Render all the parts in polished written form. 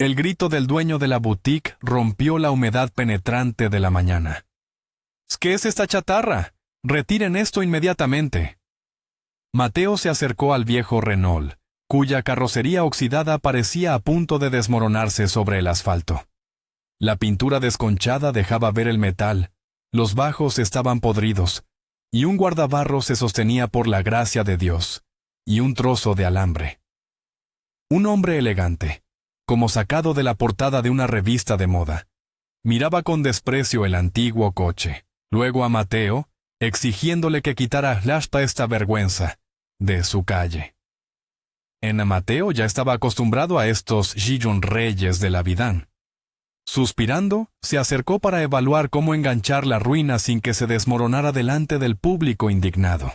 El grito del dueño de la boutique rompió la humedad penetrante de la mañana. ¿Qué es esta chatarra? Retiren esto inmediatamente. Mateo se acercó al viejo Renault, cuya carrocería oxidada parecía a punto de desmoronarse sobre el asfalto. La pintura desconchada dejaba ver el metal, los bajos estaban podridos, y un guardabarro se sostenía por la gracia de Dios, y un trozo de alambre. Un hombre elegante, como sacado de la portada de una revista de moda, miraba con desprecio el antiguo coche, luego a Mateo, exigiéndole que quitara hasta esta vergüenza de su calle. Mateo ya estaba acostumbrado a estos Gillon Reyes de la Vidán. Suspirando, se acercó para evaluar cómo enganchar la ruina sin que se desmoronara delante del público indignado.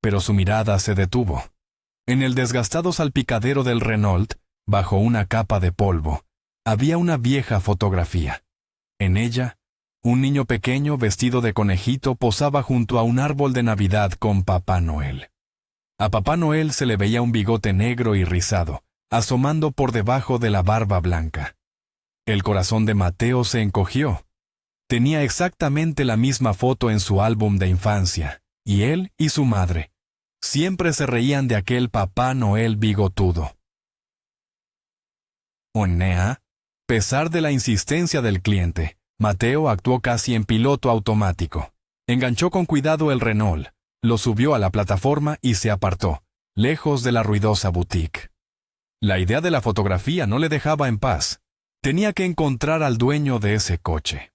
Pero su mirada se detuvo. En el desgastado salpicadero del Renault, bajo una capa de polvo, había una vieja fotografía. En ella, un niño pequeño vestido de conejito posaba junto a un árbol de Navidad con Papá Noel. A Papá Noel se le veía un bigote negro y rizado, asomando por debajo de la barba blanca. El corazón de Mateo se encogió. Tenía exactamente la misma foto en su álbum de infancia, y él y su madre siempre se reían de aquel Papá Noel bigotudo. A pesar de la insistencia del cliente, Mateo actuó casi en piloto automático. Enganchó con cuidado el Renault, lo subió a la plataforma y se apartó, lejos de la ruidosa boutique. La idea de la fotografía no le dejaba en paz. Tenía que encontrar al dueño de ese coche.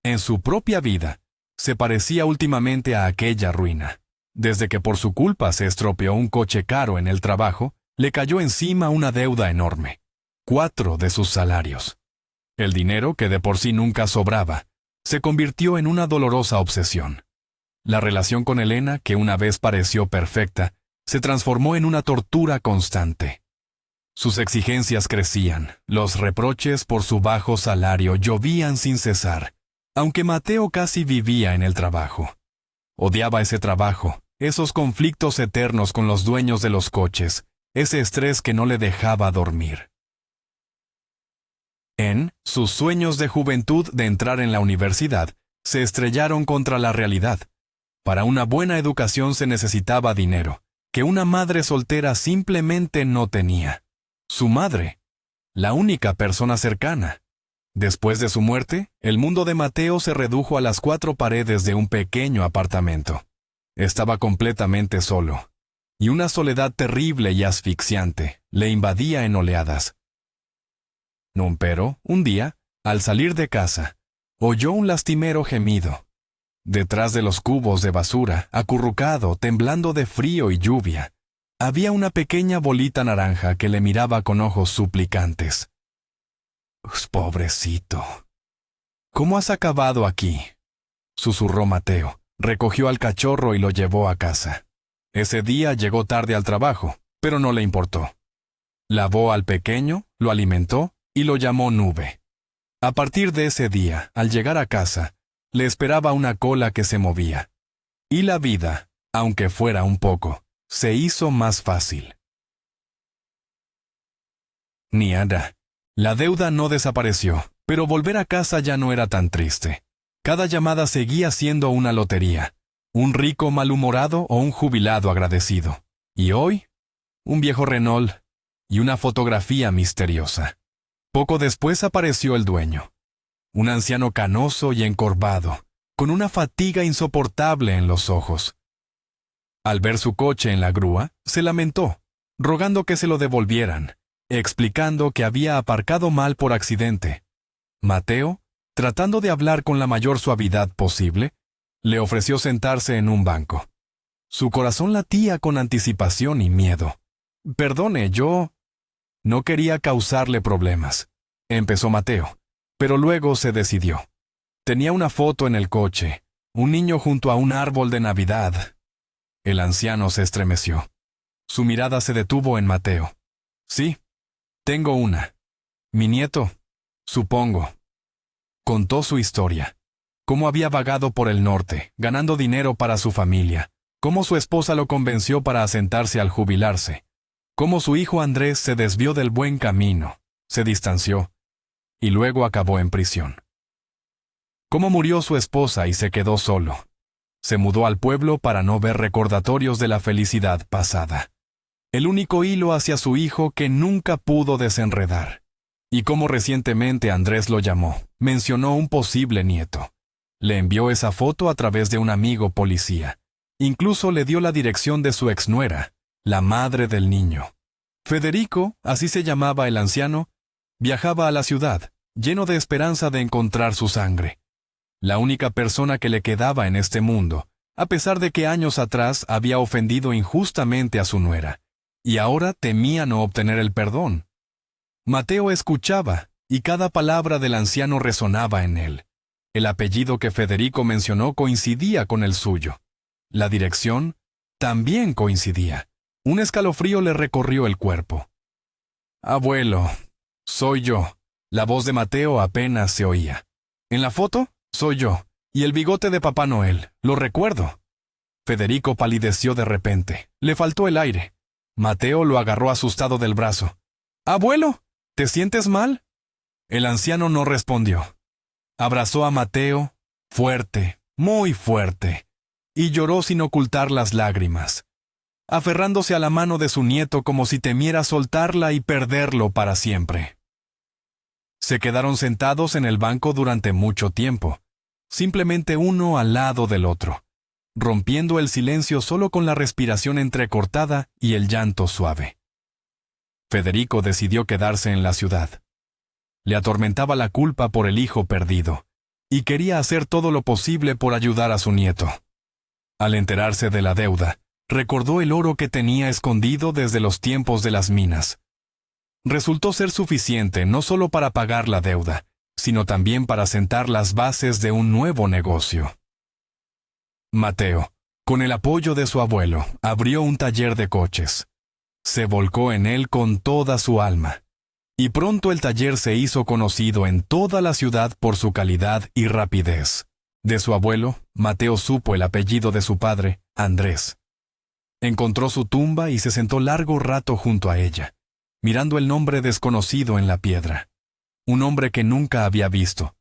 En su propia vida, se parecía últimamente a aquella ruina. Desde que por su culpa se estropeó un coche caro en el trabajo, le cayó encima una deuda enorme. 4 de sus salarios. El dinero, que de por sí nunca sobraba, se convirtió en una dolorosa obsesión. La relación con Elena, que una vez pareció perfecta, se transformó en una tortura constante. Sus exigencias crecían, los reproches por su bajo salario llovían sin cesar, aunque Mateo casi vivía en el trabajo. Odiaba ese trabajo, esos conflictos eternos con los dueños de los coches, ese estrés que no le dejaba dormir. Sus sueños de juventud de entrar en la universidad se estrellaron contra la realidad. Para una buena educación se necesitaba dinero, que una madre soltera simplemente no tenía. Su madre, la única persona cercana. Después de su muerte, el mundo de Mateo se redujo a las 4 paredes de un pequeño apartamento. Estaba completamente solo, y una soledad terrible y asfixiante le invadía en oleadas. Pero, un día, al salir de casa, oyó un lastimero gemido. Detrás de los cubos de basura, acurrucado, temblando de frío y lluvia, había una pequeña bolita naranja que le miraba con ojos suplicantes. «Pobrecito. ¿Cómo has acabado aquí?», susurró Mateo. Recogió al cachorro y lo llevó a casa. Ese día llegó tarde al trabajo, pero no le importó. Lavó al pequeño, lo alimentó y lo llamó Nube. A partir de ese día, al llegar a casa, le esperaba una cola que se movía. Y la vida, aunque fuera un poco, se hizo más fácil. Niada. La deuda no desapareció, pero volver a casa ya no era tan triste. Cada llamada seguía siendo una lotería, un rico malhumorado o un jubilado agradecido. Y hoy, un viejo Renault y una fotografía misteriosa. Poco después apareció el dueño, un anciano canoso y encorvado, con una fatiga insoportable en los ojos. Al ver su coche en la grúa, se lamentó, rogando que se lo devolvieran, explicando que había aparcado mal por accidente. Mateo, tratando de hablar con la mayor suavidad posible, le ofreció sentarse en un banco. Su corazón latía con anticipación y miedo. «Perdone, yo...» No quería causarle problemas, empezó Mateo, pero luego se decidió. Tenía una foto en el coche, un niño junto a un árbol de Navidad. El anciano se estremeció. Su mirada se detuvo en Mateo. «Sí, tengo una. Mi nieto, supongo». Contó su historia, cómo había vagado por el norte, ganando dinero para su familia, cómo su esposa lo convenció para asentarse al jubilarse, cómo su hijo Andrés se desvió del buen camino, se distanció, y luego acabó en prisión. Cómo murió su esposa y se quedó solo. Se mudó al pueblo para no ver recordatorios de la felicidad pasada. El único hilo hacia su hijo que nunca pudo desenredar. Y cómo recientemente Andrés lo llamó, mencionó un posible nieto. Le envió esa foto a través de un amigo policía. Incluso le dio la dirección de su exnuera, la madre del niño. Federico, así se llamaba el anciano, viajaba a la ciudad, lleno de esperanza de encontrar su sangre. La única persona que le quedaba en este mundo, a pesar de que años atrás había ofendido injustamente a su nuera, y ahora temía no obtener el perdón. Mateo escuchaba, y cada palabra del anciano resonaba en él. El apellido que Federico mencionó coincidía con el suyo. La dirección también coincidía. Un escalofrío le recorrió el cuerpo. «Abuelo, soy yo». La voz de Mateo apenas se oía. «¿En la foto? Soy yo. Y el bigote de Papá Noel. Lo recuerdo». Federico palideció de repente. Le faltó el aire. Mateo lo agarró asustado del brazo. «Abuelo, ¿te sientes mal?» El anciano no respondió. Abrazó a Mateo, fuerte, muy fuerte, y lloró sin ocultar las lágrimas, aferrándose a la mano de su nieto como si temiera soltarla y perderlo para siempre. Se quedaron sentados en el banco durante mucho tiempo, simplemente uno al lado del otro, rompiendo el silencio solo con la respiración entrecortada y el llanto suave. Federico decidió quedarse en la ciudad. Le atormentaba la culpa por el hijo perdido, y quería hacer todo lo posible por ayudar a su nieto. Al enterarse de la deuda, recordó el oro que tenía escondido desde los tiempos de las minas. Resultó ser suficiente no solo para pagar la deuda, sino también para sentar las bases de un nuevo negocio. Mateo, con el apoyo de su abuelo, abrió un taller de coches. Se volcó en él con toda su alma. Y pronto el taller se hizo conocido en toda la ciudad por su calidad y rapidez. De su abuelo, Mateo supo el apellido de su padre, Andrés. Encontró su tumba y se sentó largo rato junto a ella, mirando el nombre desconocido en la piedra. Un hombre que nunca había visto,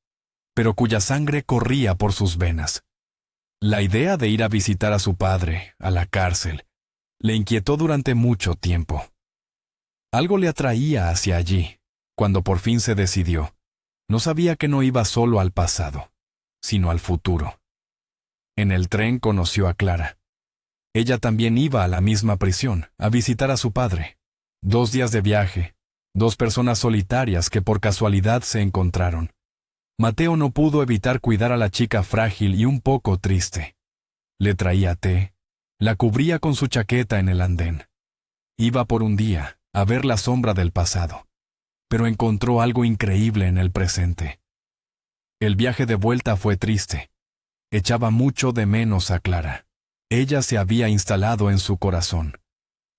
pero cuya sangre corría por sus venas. La idea de ir a visitar a su padre, a la cárcel, le inquietó durante mucho tiempo. Algo le atraía hacia allí. Cuando por fin se decidió, no sabía que no iba solo al pasado, sino al futuro. En el tren conoció a Clara. Ella también iba a la misma prisión, a visitar a su padre. 2 días de viaje, 2 personas solitarias que por casualidad se encontraron. Mateo no pudo evitar cuidar a la chica frágil y un poco triste. Le traía té, la cubría con su chaqueta en el andén. Iba por un día a ver la sombra del pasado, pero encontró algo increíble en el presente. El viaje de vuelta fue triste. Echaba mucho de menos a Clara. Ella se había instalado en su corazón.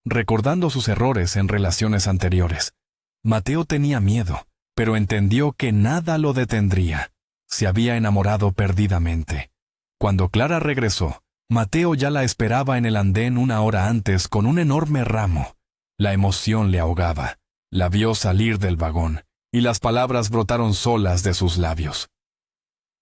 Recordando sus errores en relaciones anteriores, Mateo tenía miedo, pero entendió que nada lo detendría. Se había enamorado perdidamente. Cuando Clara regresó, Mateo ya la esperaba en el andén 1 hora antes con un enorme ramo. La emoción le ahogaba. La vio salir del vagón, y las palabras brotaron solas de sus labios.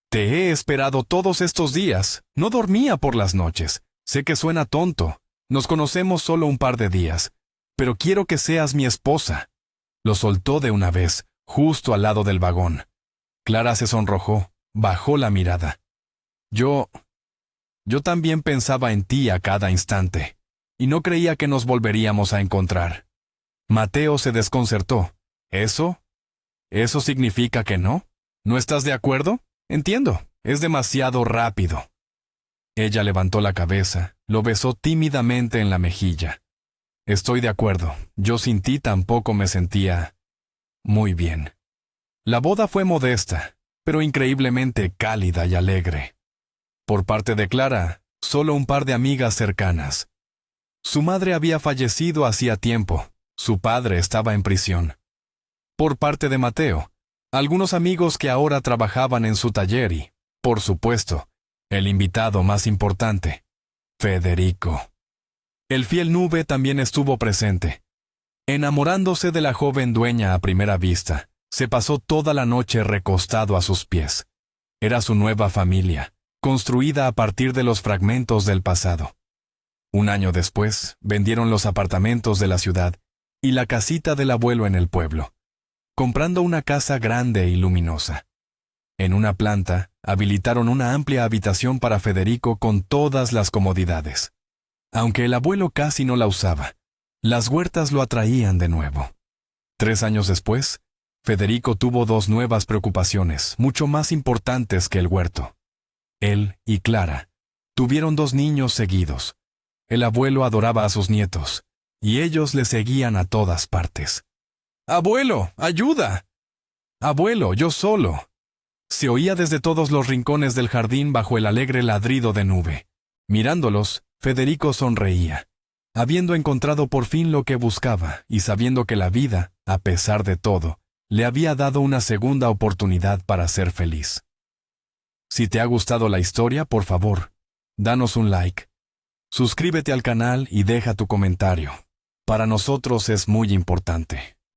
«Te he esperado todos estos días. No dormía por las noches. Sé que suena tonto. Nos conocemos solo un par de días. Pero quiero que seas mi esposa». Lo soltó de una vez, justo al lado del vagón. Clara se sonrojó, bajó la mirada. Yo también pensaba en ti a cada instante, y no creía que nos volveríamos a encontrar. Mateo se desconcertó. ¿Eso significa que no? ¿No estás de acuerdo? Entiendo, es demasiado rápido. Ella levantó la cabeza, lo besó tímidamente en la mejilla. Estoy de acuerdo, yo sin ti tampoco me sentía muy bien. La boda fue modesta, pero increíblemente cálida y alegre. Por parte de Clara, solo un par de amigas cercanas. Su madre había fallecido hacía tiempo, su padre estaba en prisión. Por parte de Mateo, algunos amigos que ahora trabajaban en su taller y, por supuesto, el invitado más importante, Federico. El fiel Nube también estuvo presente. Enamorándose de la joven dueña a primera vista, se pasó toda la noche recostado a sus pies. Era su nueva familia, construida a partir de los fragmentos del pasado. Un año después, vendieron los apartamentos de la ciudad y la casita del abuelo en el pueblo, comprando una casa grande y luminosa. En una planta, habilitaron una amplia habitación para Federico con todas las comodidades. Aunque el abuelo casi no la usaba, las huertas lo atraían de nuevo. 3 años después, Federico tuvo 2 nuevas preocupaciones, mucho más importantes que el huerto. Él y Clara tuvieron 2 niños seguidos. El abuelo adoraba a sus nietos, y ellos le seguían a todas partes. «¡Abuelo, ayuda! ¡Abuelo, yo solo!» Se oía desde todos los rincones del jardín bajo el alegre ladrido de Nube. Mirándolos, Federico sonreía, habiendo encontrado por fin lo que buscaba y sabiendo que la vida, a pesar de todo, le había dado una segunda oportunidad para ser feliz. Si te ha gustado la historia, por favor, danos un like. Suscríbete al canal y deja tu comentario. Para nosotros es muy importante.